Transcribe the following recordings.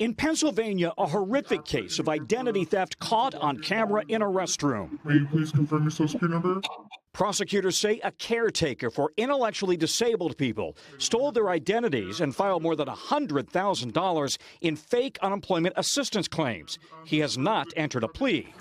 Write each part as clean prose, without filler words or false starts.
In Pennsylvania, a horrific case of identity theft caught on camera in a restroom. May you please confirm your social security number? Prosecutors say a caretaker for intellectually disabled people stole their identities and filed more than $100,000 in fake unemployment assistance claims. He has not entered a plea.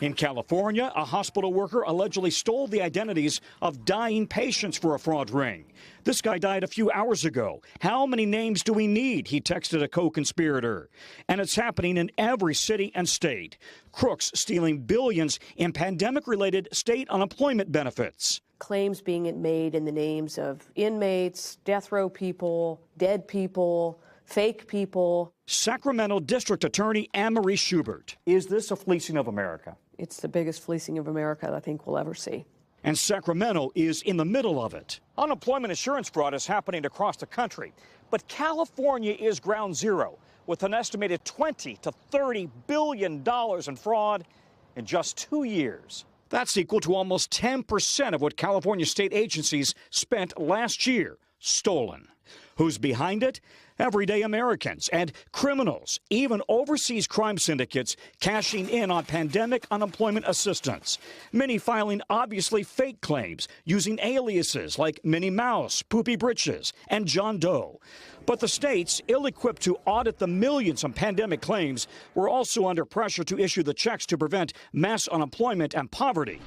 In California, a hospital worker allegedly stole the identities of dying patients for a fraud ring. This guy died a few hours ago. How many names do we need? He texted a co-conspirator. And it's happening in every city and state. Crooks stealing billions in pandemic-related state unemployment benefits. Claims being made in the names of inmates, death row people, dead people, fake people. Sacramento District Attorney Anne-Marie Schubert. Is this a fleecing of America? It's the biggest fleecing of America I think we'll ever see. And Sacramento is in the middle of it. Unemployment insurance fraud is happening across the country, but California is ground zero, with an estimated $20 to $30 billion in fraud in just 2 years. That's equal to almost 10% of what California state agencies spent last year, stolen. Who's behind it? Everyday Americans and criminals, even overseas crime syndicates cashing in on pandemic unemployment assistance. Many filing obviously fake claims using aliases like Minnie Mouse, Poopy Britches, and John Doe. But the states, ill-equipped to audit the millions of pandemic claims, were also under pressure to issue the checks to prevent mass unemployment and poverty.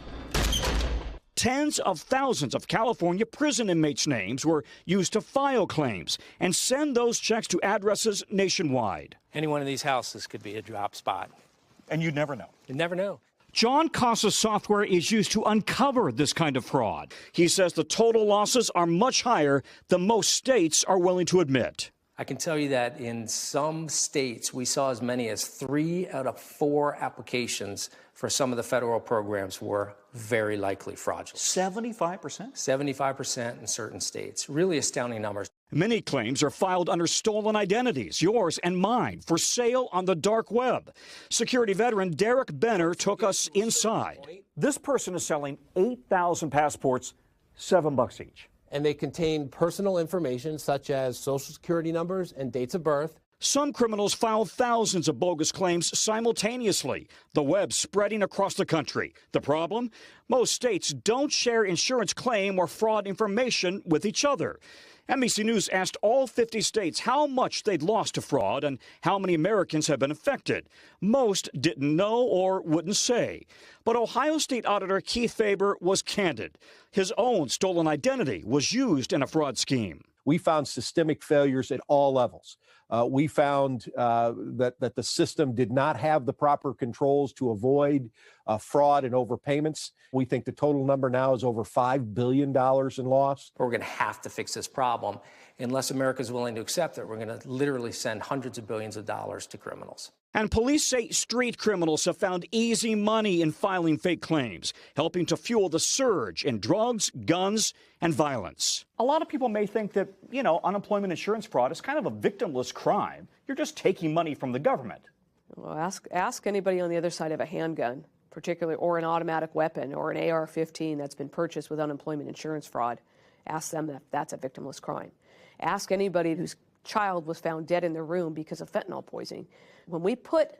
Tens of thousands of California prison inmates' names were used to file claims and send those checks to addresses nationwide. Any one of these houses could be a drop spot. And you'd never know. You never know. John Costa's software is used to uncover this kind of fraud. He says the total losses are much higher than most states are willing to admit. I can tell you that in some states, we saw as many as 3 out of 4 applications for some of the federal programs were very likely fraudulent. 75%? 75% in certain states. Really astounding numbers. Many claims are filed under stolen identities, yours and mine, for sale on the dark web. Security veteran Derek Benner took us inside. This person is selling 8,000 passports, $7 each. And they contain personal information such as social security numbers and dates of birth. Some criminals filed thousands of bogus claims simultaneously, the web spreading across the country. The problem? Most states don't share insurance claim or fraud information with each other. NBC News asked all 50 states how much they'd lost to fraud and how many Americans have been affected. Most didn't know or wouldn't say. But Ohio State Auditor Keith Faber was candid. His own stolen identity was used in a fraud scheme. We found systemic failures at all levels. We found that the system did not have the proper controls to avoid fraud and overpayments. We think the total number now is over $5 billion in loss. We're going to have to fix this problem. Unless America is willing to accept it, we're going to literally send hundreds of billions of dollars to criminals. And police say street criminals have found easy money in filing fake claims, helping to fuel the surge in drugs, guns, and violence. A lot of people may think that, unemployment insurance fraud is kind of a victimless crime. You're just taking money from the government. Well, ask anybody on the other side of a handgun, particularly, or an automatic weapon, or an AR-15 that's been purchased with unemployment insurance fraud. Ask them if that's a victimless crime. Ask anybody whose child was found dead in their room because of fentanyl poisoning. When we put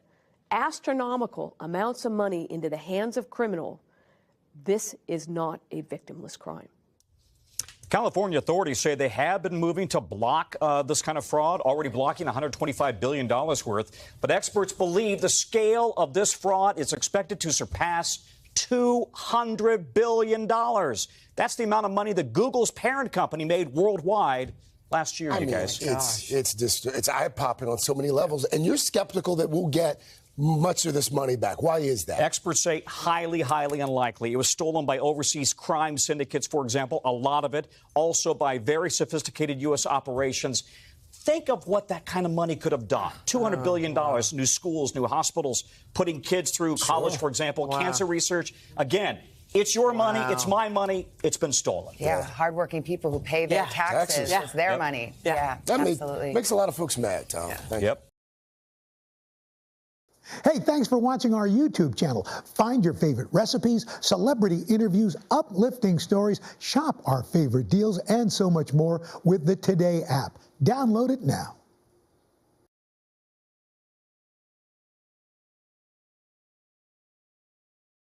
astronomical amounts of money into the hands of criminal, this is not a victimless crime. California authorities say they have been moving to block this kind of fraud, already blocking $125 billion worth. But experts believe the scale of this fraud is expected to surpass $200 billion. That's the amount of money that Google's parent company made worldwide last year, guys. It's eye-popping on so many levels. And you're skeptical that we'll get much of this money back. Why is that? Experts say highly, highly unlikely. It was stolen by overseas crime syndicates, for example, a lot of it, also by very sophisticated U.S. operations. Think of what that kind of money could have done. $200 billion, new schools, new hospitals, putting kids through college, for example, cancer research. Again, it's your money, it's my money, it's been stolen. Yeah, hardworking people who pay their taxes. It's their money. Yeah, that absolutely. makes a lot of folks mad, Tom. Thank you. Hey, thanks for watching our YouTube channel. Find your favorite recipes, celebrity interviews, uplifting stories, shop our favorite deals, and so much more with the Today app. Download it now.